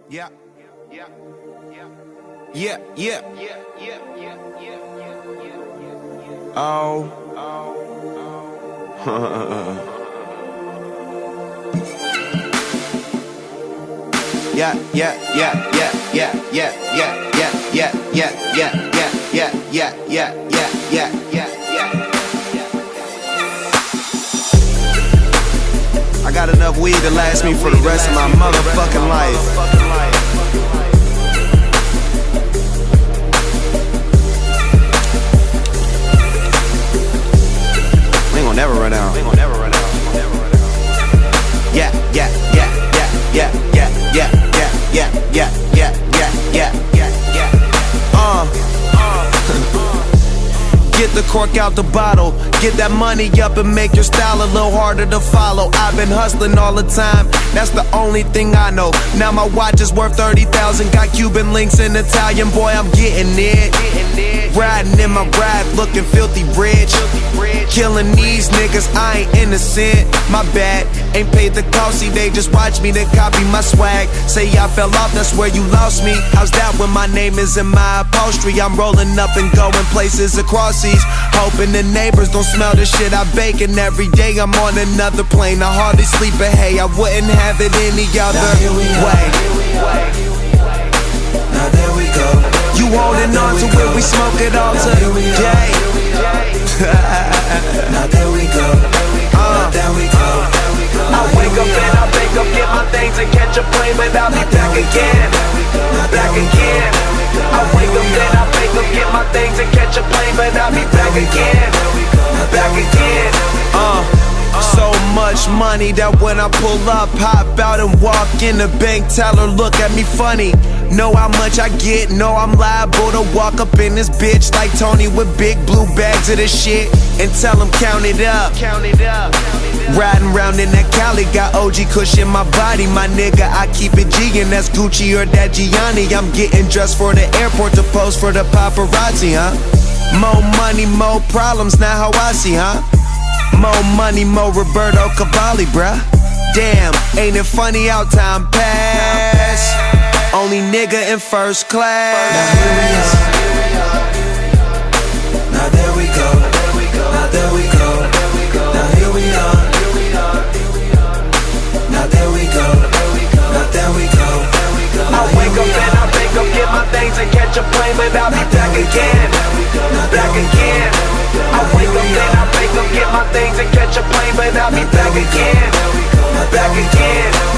Yeah, yeah, yeah, yeah, oh, yeah, yeah, yeah, yeah, yeah, yeah, yeah, yeah, yeah, yeah, yeah, yeah, yeah, yeah, yeah, yeah. I got enough weed to last me for the rest of my motherfucking life. We ain't gonna never run out. Yeah, yeah, yeah, yeah, yeah, yeah, yeah, yeah, yeah, yeah, yeah, yeah, yeah, yeah. Get the cork out the bottle, get that money up and make your style a little harder to follow. I've been hustling all the time, that's the only thing I know. Now my watch is worth 30,000, got Cuban links in Italian, boy I'm getting it. Riding in my ride, looking filthy rich. Killing these niggas, I ain't innocent. My bad, ain't paid the cost, see they just watch me, they copy my swag. Say I fell off, that's where you lost me. How's that when my name is in my upholstery? I'm rolling up and going places across seas, hoping the neighbors don't smell the shit I bake. And every day I'm on another plane, I hardly sleep, but hey, I wouldn't have it any other way. Now there we go. You holding on to it, we smoke it all today. Now there we go. Now there we go. I wake up and I bake up, get my things and catch a plane, but I'll be back again, back again. I wake up and I bake up, get my things and catch a plane, but I'll be back again, back again. So much money that when I pull up, hop out and walk in the bank, tell her look at me funny. Know how much I get, know I'm liable to walk up in this bitch like Tony with big blue bags of this shit and tell him count it up. Riding round in that Cali, got OG Kush in my body, my nigga, I keep it G and that's Gucci or that Gianni. I'm getting dressed for the airport to pose for the paparazzi, huh? More money, more problems, not how I see, huh? More money, more Roberto Cavalli, bruh. Damn, ain't it funny how time pass? Only nigga in first class. Now here we are. Now there we go. Now there we go. Now here we are. Now there we go. Now there we go. I wake up and I bake up, get my things and catch a plane, but I'll be back again, back again. I wake up and I bake up, get my things and catch a plane, but I'll be back again, back again.